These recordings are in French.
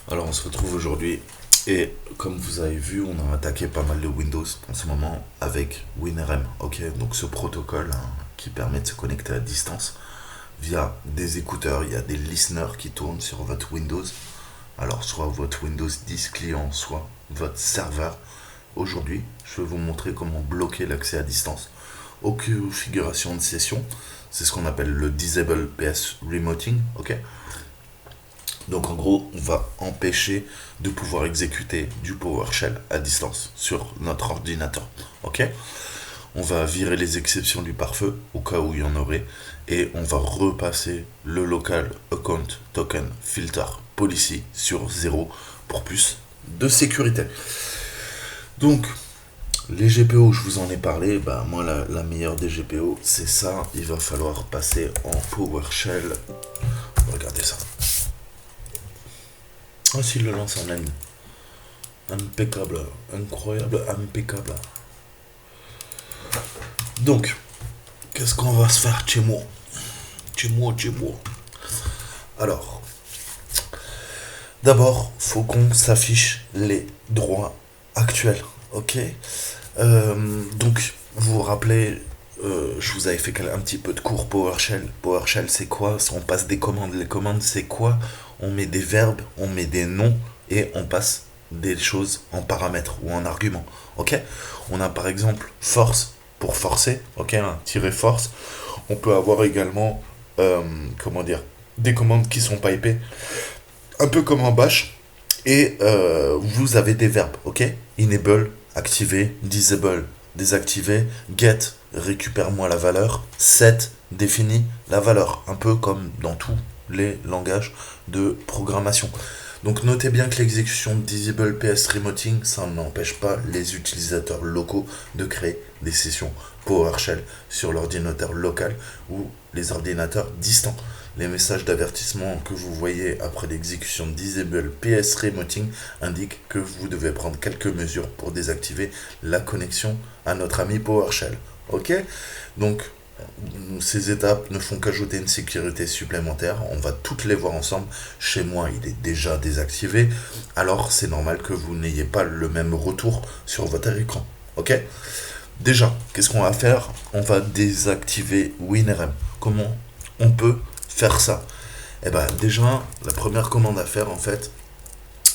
Alors on se retrouve aujourd'hui et comme vous avez vu, on a attaqué pas mal de Windows en ce moment avec WinRM, ok? Donc ce protocole qui permet de se connecter à distance via des écouteurs, il y a des listeners qui tournent sur votre Windows. Alors soit votre Windows 10 client, soit votre serveur. Aujourd'hui, je vais vous montrer comment bloquer l'accès à distance aux configurations de session. C'est ce qu'on appelle le Disable PS Remoting, ok? Donc en gros, on va empêcher de pouvoir exécuter du PowerShell à distance sur notre ordinateur. Ok? On va virer les exceptions du pare-feu au cas où il y en aurait et on va repasser le local account token filter policy sur 0 pour plus de sécurité. Donc les GPO, je vous en ai parlé, bah moi la meilleure des GPO c'est ça, il va falloir passer en PowerShell. Regardez ça. Ah, s'il le lance en ligne. Impeccable. Incroyable, impeccable. Donc, qu'est-ce qu'on va se faire chez moi? Chez moi. Alors, d'abord, faut qu'on s'affiche les droits actuels. Ok. Donc, vous vous rappelez, je vous avais fait un petit peu de cours PowerShell. PowerShell, c'est quoi? On passe des commandes. Les commandes, c'est quoi? On met des verbes, on met des noms et on passe des choses en paramètres ou en arguments. Ok? On a par exemple force pour forcer. Ok? Tirer force. On peut avoir également, comment dire, des commandes qui sont pipées, un peu comme en bash. Et vous avez des verbes. Ok? Enable, activer, disable, désactiver, get, récupère-moi la valeur, set, définit la valeur, un peu comme dans tous les langages de programmation. Donc notez bien que l'exécution de Disable PS Remoting, ça n'empêche pas les utilisateurs locaux de créer des sessions PowerShell sur l'ordinateur local ou les ordinateurs distants. Les messages d'avertissement que vous voyez après l'exécution de Disable PS Remoting indiquent que vous devez prendre quelques mesures pour désactiver la connexion à notre ami PowerShell. Ok? Donc, ces étapes ne font qu'ajouter une sécurité supplémentaire. On va toutes les voir ensemble. Chez moi, il est déjà désactivé. Alors, c'est normal que vous n'ayez pas le même retour sur votre écran. Ok? Déjà, qu'est-ce qu'on va faire? On va désactiver WinRM. Comment on peut faire ça? Eh ben, déjà, la première commande à faire, en fait,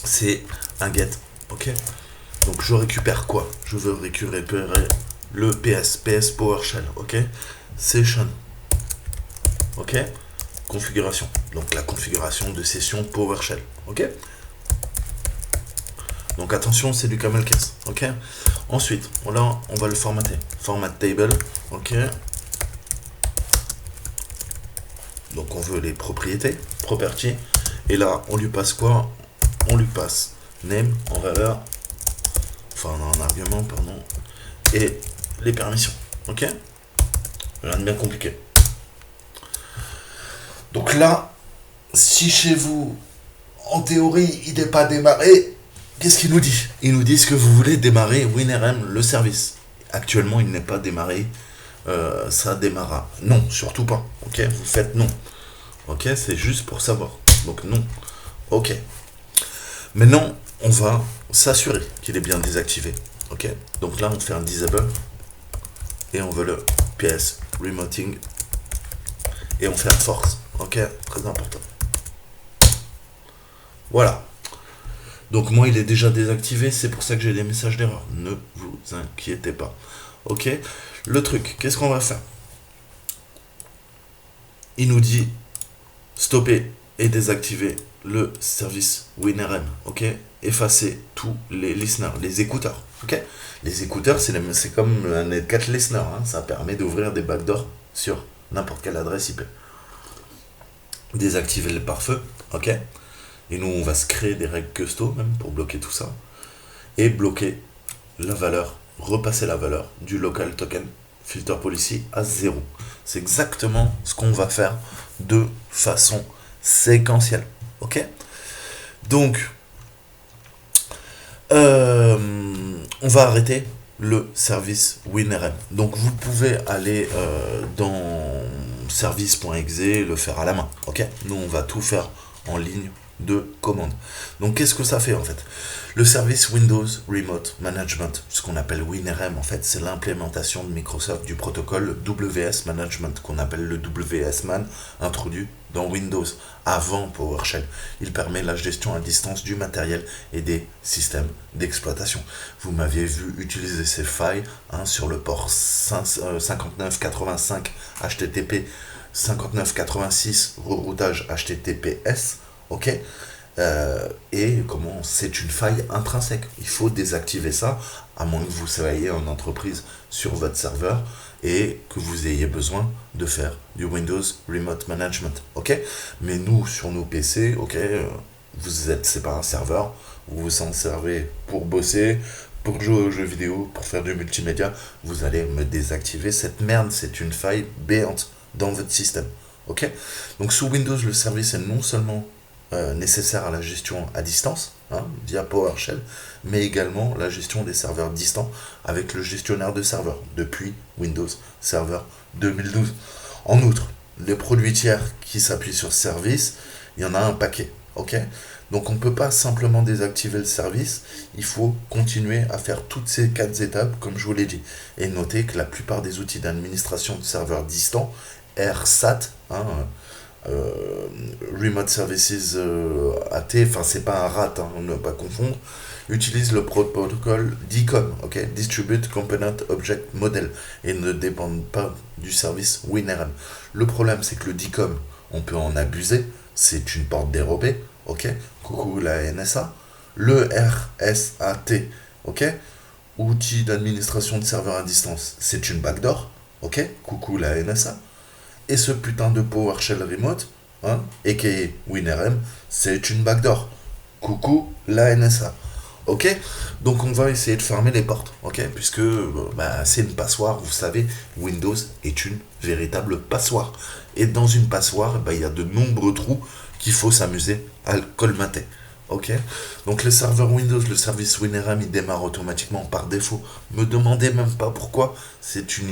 c'est un get. Ok? Donc, je récupère quoi? Je veux récupérer le PS PowerShell. Ok? Session. Ok? Configuration. Donc, la configuration de session PowerShell. Ok? Donc, attention, c'est du camel case. Ok? Ensuite, là, on va le formater. Format table. Ok? Donc, on veut les propriétés. Property. Et là, on lui passe quoi? On lui passe name en valeur. Enfin, en argument, pardon. Et les permissions. Ok? Rien de bien compliqué. Donc là, si chez vous, en théorie, il n'est pas démarré, qu'est-ce qu'il nous dit? Il nous dit que vous voulez démarrer WinRM, le service. Actuellement, il n'est pas démarré. Ça démarra. Non, surtout pas. Ok, vous faites non. Ok, c'est juste pour savoir. Donc non. Ok. Maintenant, on va s'assurer qu'il est bien désactivé. Ok. Donc là, on fait un disable et on veut le PS remoting et on fait un force. Ok, très important. Voilà. Donc moi, il est déjà désactivé, c'est pour ça que j'ai des messages d'erreur. Ne vous inquiétez pas. Ok. Le truc, qu'est-ce qu'on va faire? Il nous dit stopper et désactiver le service WinRM. Ok. Effacer tous les listeners, les écouteurs. Ok. Les écouteurs, c'est comme un Netcat listener. Hein. Ça permet d'ouvrir des backdoors sur n'importe quelle adresse IP. Désactiver le pare-feu. Ok. Et nous, on va se créer des règles custo même pour bloquer tout ça. Et bloquer la valeur, repasser la valeur du local token filter policy à 0. C'est exactement ce qu'on va faire de façon séquentielle. Ok? Donc, on va arrêter le service WinRM. Donc, vous pouvez aller dans service.exe, le faire à la main. Ok? Nous, on va tout faire en ligne de commande. Donc qu'est-ce que ça fait en fait? Le service Windows Remote Management, ce qu'on appelle WinRM en fait, c'est l'implémentation de Microsoft du protocole WS Management qu'on appelle le WS-Man, introduit dans Windows avant PowerShell. Il permet la gestion à distance du matériel et des systèmes d'exploitation. Vous m'aviez vu utiliser ces failles sur le port 5985 HTTP 5986 reroutage HTTPS, ok. Et comment c'est une faille intrinsèque. Il faut désactiver ça, à moins que vous soyez en entreprise sur votre serveur et que vous ayez besoin de faire du Windows Remote Management, ok. Mais nous, sur nos PC, ok, c'est pas un serveur, vous vous en servez pour bosser, pour jouer aux jeux vidéo, pour faire du multimédia, vous allez me désactiver cette merde, c'est une faille béante dans votre système, ok. Donc sous Windows, le service est non seulement nécessaire à la gestion à distance, via PowerShell, mais également la gestion des serveurs distants avec le gestionnaire de serveurs depuis Windows Server 2012. En outre, les produits tiers qui s'appuient sur ce service, il y en a un paquet, ok. Donc on ne peut pas simplement désactiver le service, il faut continuer à faire toutes ces 4 étapes comme je vous l'ai dit. Et notez que la plupart des outils d'administration de serveurs distants, RSAT, Remote Services AT, enfin c'est pas un RAT, ne pas confondre, utilise le protocole DCOM, ok, Distribute Component Object Model, et ne dépendent pas du service WinRM. Le problème c'est que le DCOM, on peut en abuser, c'est une porte dérobée, ok, coucou la NSA. Le RSAT, ok, outil d'administration de serveurs à distance, c'est une backdoor, ok, coucou la NSA. Et ce putain de PowerShell Remote, aka WinRM, c'est une backdoor. Coucou la NSA. Ok. Donc on va essayer de fermer les portes, ok, puisque c'est une passoire, vous savez, Windows est une véritable passoire. Et dans une passoire, il y a de nombreux trous qu'il faut s'amuser à colmater. Ok. Donc le serveur Windows, le service WinRM, il démarre automatiquement par défaut. Me demandez même pas pourquoi, c'est une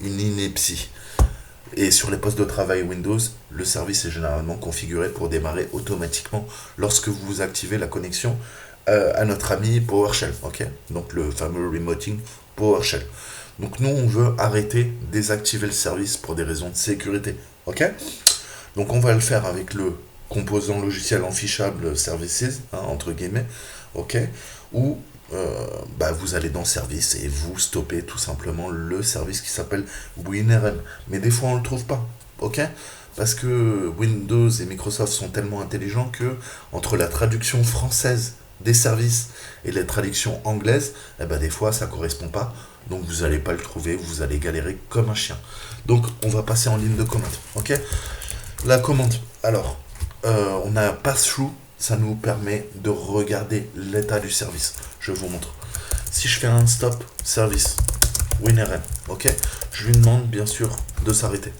ineptie. Et sur les postes de travail Windows, le service est généralement configuré pour démarrer automatiquement lorsque vous activez la connexion à notre ami PowerShell, ok. Donc le fameux remoting PowerShell. Donc nous, on veut arrêter, désactiver le service pour des raisons de sécurité, ok. Donc on va le faire avec le composant logiciel enfichable services, entre guillemets, ok, où vous allez dans service et vous stoppez tout simplement le service qui s'appelle WinRM. Mais des fois on le trouve pas, ok, parce que Windows et Microsoft sont tellement intelligents que entre la traduction française des services et les traductions anglaises, des fois ça correspond pas, donc vous n'allez pas le trouver, vous allez galérer comme un chien. Donc on va passer en ligne de commande, ok. La commande, alors on a un pass-through, ça nous permet de regarder l'état du service. Je vous montre. Si je fais un stop service WinRM, ok, je lui demande bien sûr de s'arrêter,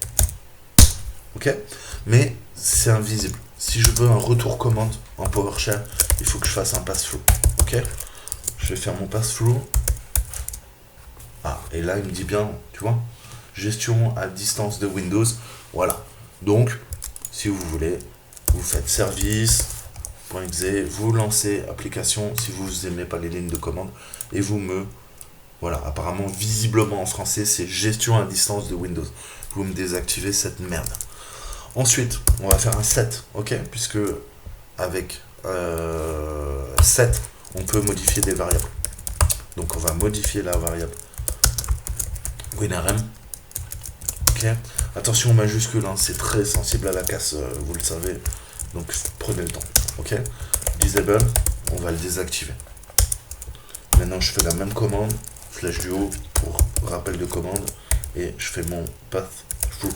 ok, mais c'est invisible. Si je veux un retour commande en PowerShell, il faut que je fasse un pass-through, ok. Je vais faire mon pass-through. Et là il me dit bien, tu vois, gestion à distance de Windows, voilà. Donc si vous voulez, vous faites service .exe, vous lancez application si vous n'aimez pas les lignes de commande, et voilà, apparemment visiblement en français c'est gestion à distance de Windows. Vous me désactivez cette merde. Ensuite on va faire un set, ok, puisque avec set on peut modifier des variables. Donc on va modifier la variable WinRM, ok. Attention majuscule, c'est très sensible à la casse, vous le savez, donc prenez le temps, ok. Disable, on va le désactiver. Maintenant je fais la même commande, flèche du haut pour rappel de commande, et je fais mon path through.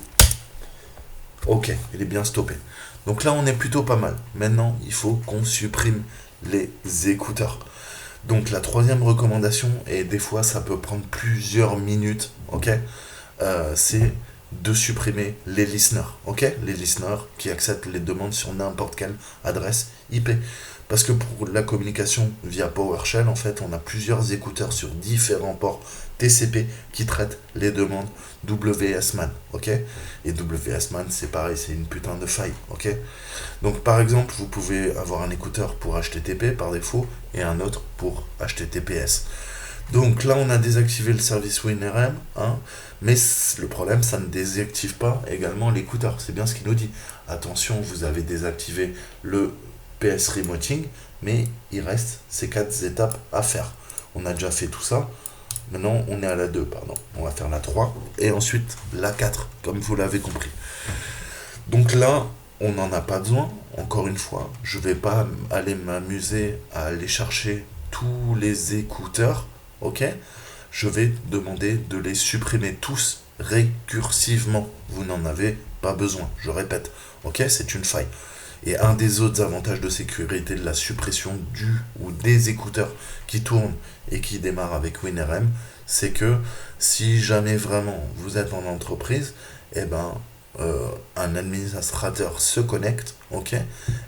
Ok, il est bien stoppé. Donc là on est plutôt pas mal. Maintenant il faut qu'on supprime les écouteurs. Donc la troisième recommandation, et des fois ça peut prendre plusieurs minutes, ok, c'est de supprimer les listeners, ok, les listeners qui acceptent les demandes sur n'importe quelle adresse IP. Parce que pour la communication via PowerShell, en fait, on a plusieurs écouteurs sur différents ports TCP qui traitent les demandes WSMAN, ok? Et WSMAN, c'est pareil, c'est une putain de faille, ok? Donc, par exemple, vous pouvez avoir un écouteur pour HTTP par défaut et un autre pour HTTPS. Donc là, on a désactivé le service WinRM, hein, mais le problème, ça ne désactive pas également l'écouteur. C'est bien ce qu'il nous dit. Attention, vous avez désactivé le PS Remoting, mais il reste ces 4 étapes à faire. On a déjà fait tout ça. Maintenant, on est à la 2, pardon. On va faire la 3 et ensuite la 4, comme vous l'avez compris. Donc là, on n'en a pas besoin. Encore une fois, je ne vais pas aller m'amuser à aller chercher tous les écouteurs, ok? Je vais demander de les supprimer tous récursivement. Vous n'en avez pas besoin, je répète, ok? C'est une faille. Et un des autres avantages de sécurité de la suppression du ou des écouteurs qui tournent et qui démarrent avec WinRM, c'est que si jamais vraiment vous êtes en entreprise, eh ben, un administrateur se connecte, ok,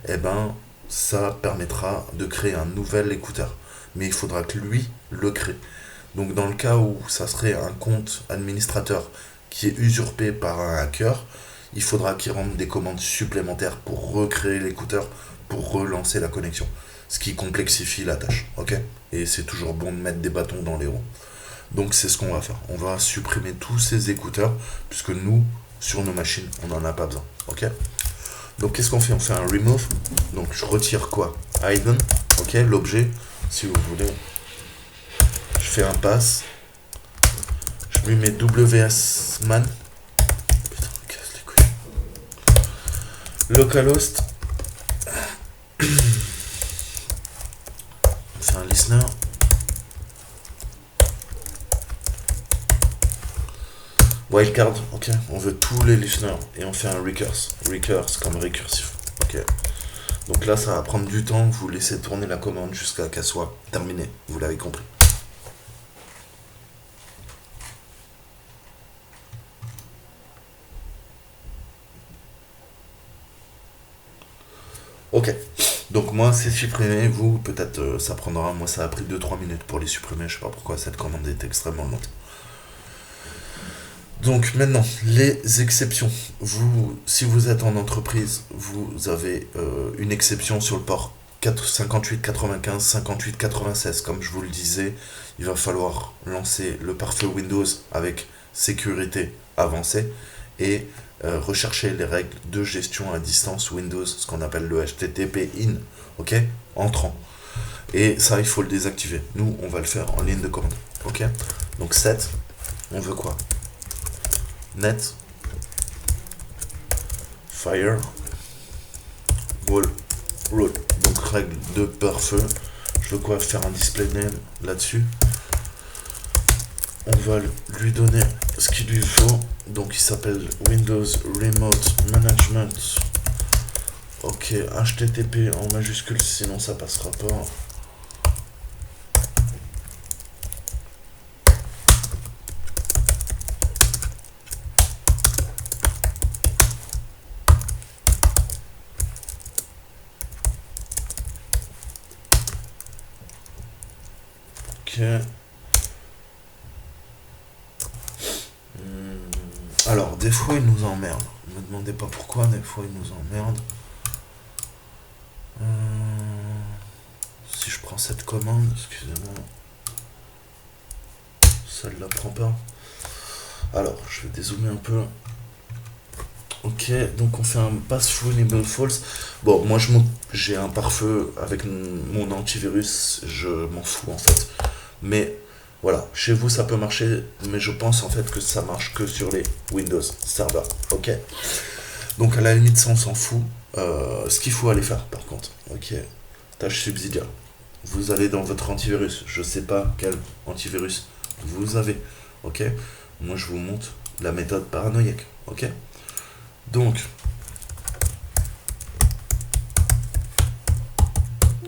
eh ben, ça permettra de créer un nouvel écouteur. Mais il faudra que lui le crée. Donc dans le cas où ça serait un compte administrateur qui est usurpé par un hacker, il faudra qu'il rende des commandes supplémentaires pour recréer l'écouteur, pour relancer la connexion. Ce qui complexifie la tâche, ok? Et c'est toujours bon de mettre des bâtons dans les roues. Donc c'est ce qu'on va faire. On va supprimer tous ces écouteurs, puisque nous, sur nos machines, on n'en a pas besoin, ok? Donc qu'est-ce qu'on fait? On fait un remove. Donc je retire quoi? Hidden, ok? L'objet, si vous voulez. Je fais un pass. Je lui mets WSMAN. Localhost. C'est un listener. Wildcard, ok. On veut tous les listeners. Et on fait un recurse. Recurse comme récursif. Ok. Donc là, ça va prendre du temps. Vous laissez tourner la commande jusqu'à qu'elle soit terminée. Vous l'avez compris. Ok, donc moi c'est supprimé, vous peut-être ça prendra, moi ça a pris 2-3 minutes pour les supprimer, je sais pas pourquoi cette commande est extrêmement lente. Donc maintenant, les exceptions. Vous, si vous êtes en entreprise, vous avez une exception sur le port 58 95 58 96. Comme je vous le disais, il va falloir lancer le pare-feu Windows avec sécurité avancée et rechercher les règles de gestion à distance Windows, ce qu'on appelle le HTTP in, ok, entrant. Et ça, il faut le désactiver. Nous, on va le faire en ligne de commande, ok. Donc set, on veut quoi? Net, fire, wall, roll. Donc règle de pare-feu. Je veux quoi? Faire un display name là-dessus. On va lui donner ce qu'il lui faut. Donc il s'appelle Windows Remote Management. Ok, HTTP en majuscule, sinon ça passera pas. Ok. Alors, des fois, il nous emmerde. Ne me demandez pas pourquoi, des fois, il nous emmerde. Si je prends cette commande, excusez-moi. Ça ne la prend pas. Alors, je vais dézoomer un peu. Ok, donc on fait un pass-through enable false. Bon, moi j'ai un pare-feu avec mon antivirus, je m'en fous en fait. Mais voilà, chez vous ça peut marcher, mais je pense en fait que ça marche que sur les Windows Server. Ok. Donc à la limite ça on s'en fout. Ce qu'il faut aller faire par contre. Ok. Tâche subsidiaire. Vous allez dans votre antivirus. Je sais pas quel antivirus vous avez. Ok. Moi je vous montre la méthode paranoïaque. Ok. Donc,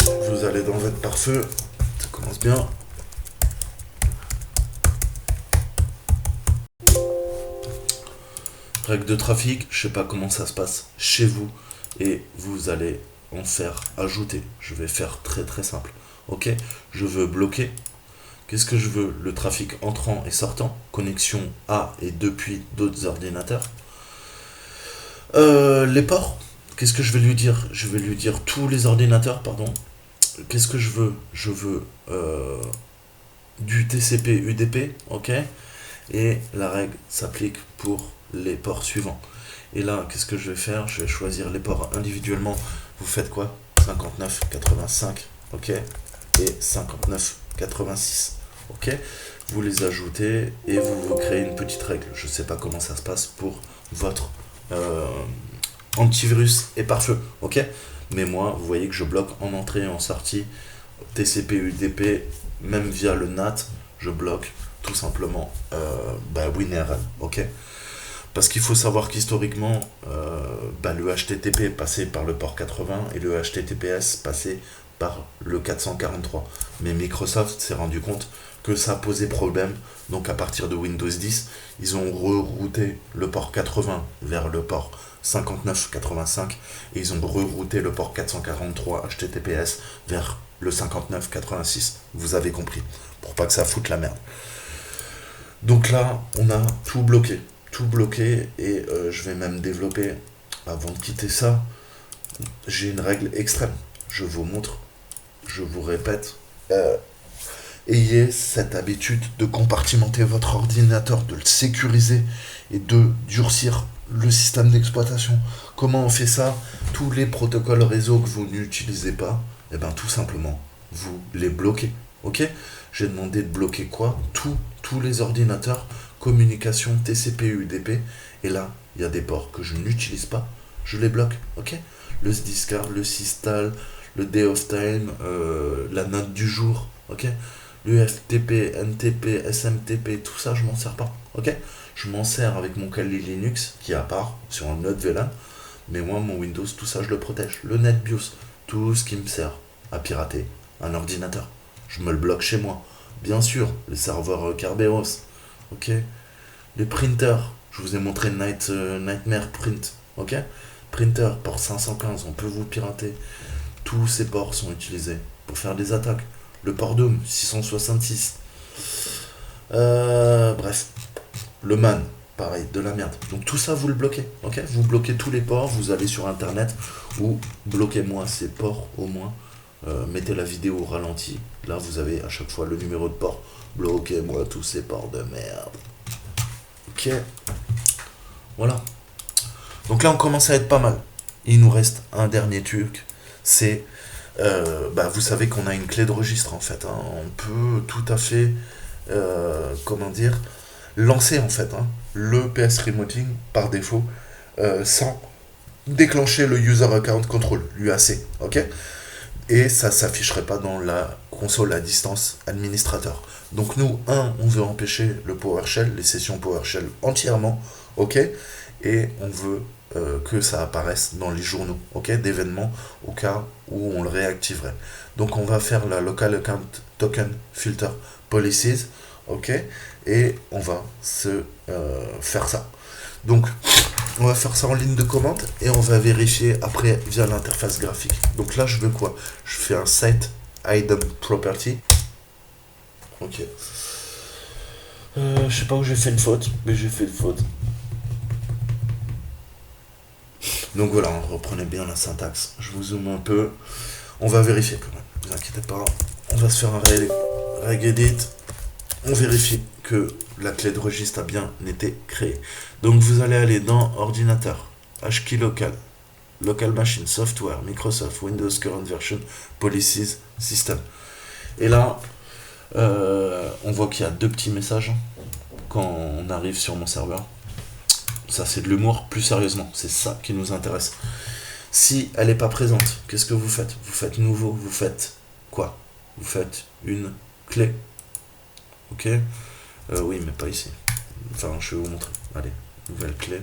vous allez dans votre pare-feu, ça commence bien. Règle de trafic, je sais pas comment ça se passe chez vous, et vous allez en faire ajouter. Je vais faire très très simple. Ok, je veux bloquer. Qu'est-ce que je veux? Le trafic entrant et sortant, connexion à et depuis d'autres ordinateurs. Les ports, qu'est-ce que je vais lui dire? Je vais lui dire tous les ordinateurs, pardon. Qu'est-ce que je veux? Je veux du TCP UDP, ok? Et la règle s'applique pour les ports suivants. Et là, qu'est-ce que je vais faire? Je vais choisir les ports individuellement. Vous faites quoi? 59,85, ok? Et 59,86, ok? Vous les ajoutez et vous créez une petite règle. Je ne sais pas comment ça se passe pour votre euh, antivirus et pare-feu, ok? Mais moi, vous voyez que je bloque en entrée et en sortie, TCP, UDP, même via le NAT, je bloque tout simplement WinRM, ok? Parce qu'il faut savoir qu'historiquement, le HTTP passait par le port 80 et le HTTPS passait par le 443. Mais Microsoft s'est rendu compte que ça posait problème. Donc à partir de Windows 10, ils ont rerouté le port 80 vers le port 5985 et ils ont rerouté le port 443 HTTPS vers le 5986. Vous avez compris. Pour pas que ça foute la merde. Donc là, on a tout bloqué. Tout bloqué et je vais même développer, avant de quitter ça, j'ai une règle extrême. Je vous montre, je vous répète, ayez cette habitude de compartimenter votre ordinateur, de le sécuriser et de durcir le système d'exploitation. Comment on fait ça? Tous les protocoles réseau que vous n'utilisez pas, et bien tout simplement, vous les bloquez. Ok? J'ai demandé de bloquer quoi? Tous les ordinateurs, communication, TCP, UDP. Et là, il y a des ports que je n'utilise pas, je les bloque. Ok? Le discard, le systal, le day of time, la note du jour. Ok? Le FTP, NTP, SMTP, tout ça, je m'en sers pas. Ok? Je m'en sers avec mon Kali Linux qui est à part sur un autre VLAN. Mais moi, mon Windows, tout ça, je le protège. Le NetBIOS, tout ce qui me sert à pirater un ordinateur. Je me le bloque chez moi. Bien sûr, les serveurs Kerberos. Ok? Les printers. Je vous ai montré Nightmare Print. Ok? Printer, port 515, on peut vous pirater. Tous ces ports sont utilisés pour faire des attaques. Le port Doom, 666. Bref. Le man, pareil, de la merde. Donc tout ça, vous le bloquez. Ok? Vous bloquez tous les ports, vous allez sur Internet ou bloquez-moi ces ports au moins. Mettez la vidéo au ralenti. Là, vous avez à chaque fois le numéro de port. Bloquez-moi tous ces ports de merde. Ok. Voilà. Donc là, on commence à être pas mal. Il nous reste un dernier truc. C'est, vous savez qu'on a une clé de registre en fait. Hein. On peut tout à fait, lancer en fait le PS Remoting par défaut sans déclencher le User Account Control, l'UAC. Ok? Et ça ne s'afficherait pas dans la console à distance administrateur. Donc nous, on veut empêcher le PowerShell, les sessions PowerShell entièrement, ok, et on veut que ça apparaisse dans les journaux, ok, d'événements au cas où on le réactiverait. Donc on va faire la Local Account Token Filter Policies, ok, et on va se faire ça. Donc on va faire ça en ligne de commande et on va vérifier après via l'interface graphique. Donc là, je veux quoi? Je fais un site item property. Ok. Je sais pas où j'ai fait une faute, mais j'ai fait une faute. Donc voilà, reprenez bien la syntaxe. Je vous zoome un peu. On va vérifier quand même. Ne vous inquiétez pas. On va se faire un reg edit. On vérifie que la clé de registre a bien été créée. Donc vous allez aller dans ordinateur, HKey local, local machine, software, Microsoft, Windows current version, policies, system. Et là, on voit qu'il y a deux petits messages quand on arrive sur mon serveur. Ça c'est de l'humour, plus sérieusement, c'est ça qui nous intéresse. Si elle n'est pas présente, qu'est-ce que vous faites? Vous faites nouveau, vous faites quoi? Vous faites une clé. Ok, oui, mais pas ici. Enfin, je vais vous montrer. Allez, nouvelle clé.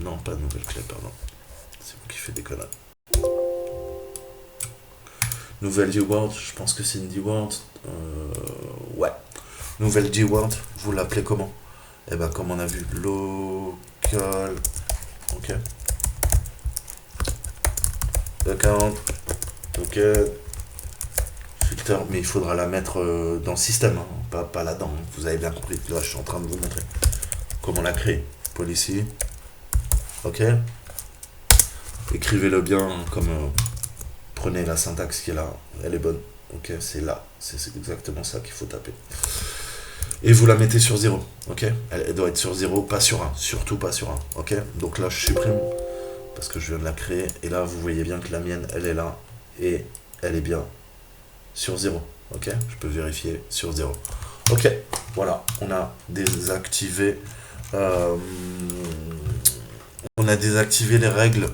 Non, pas nouvelle clé, pardon. C'est vous qui faites des conneries. Nouvelle D-word, je pense que c'est une D-word. Ouais. Nouvelle D-word, vous l'appelez comment? Eh ben, comme on a vu, local. Ok. account, token, filter, mais il faudra la mettre dans le système, hein, pas là-dedans, hein. Vous avez bien compris, là je suis en train de vous montrer comment la créer. Policy, ok. Écrivez-le bien comme prenez la syntaxe qui est là, elle est bonne. Ok, c'est là, c'est exactement ça qu'il faut taper. Et vous la mettez sur 0, ok. Elle doit être sur 0, pas sur 1, surtout pas sur 1, ok. Donc là je supprime parce que je viens de la créer. Et là vous voyez bien que la mienne elle est là et elle est bien sur 0, ok. Je peux vérifier sur 0. Ok, voilà, on a désactivé les règles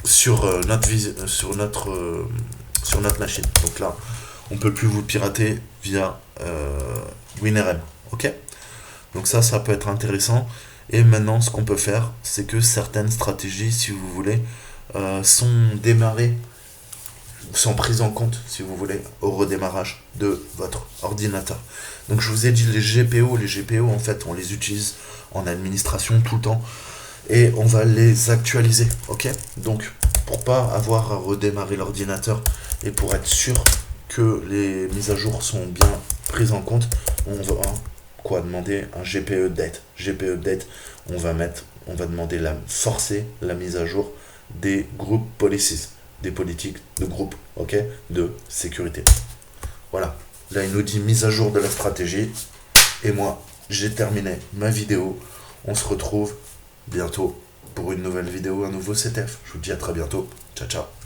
sur notre machine. Donc là, on peut plus vous pirater via WinRM. Ok. Donc ça peut être intéressant. Et maintenant, ce qu'on peut faire, c'est que certaines stratégies, si vous voulez, sont démarrées, sont prises en compte, si vous voulez, au redémarrage de votre ordinateur. Donc je vous ai dit les GPO en fait, on les utilise en administration tout le temps et on va les actualiser, ok. Donc pour pas avoir à redémarrer l'ordinateur et pour être sûr que les mises à jour sont bien prises en compte, on va demander un GPE update. GPE update, on va demander forcer la mise à jour des groupes policies, des politiques de groupe, ok, de sécurité. Voilà. Là, il nous dit mise à jour de la stratégie. Et moi, j'ai terminé ma vidéo. On se retrouve bientôt pour une nouvelle vidéo, un nouveau CTF. Je vous dis à très bientôt. Ciao, ciao.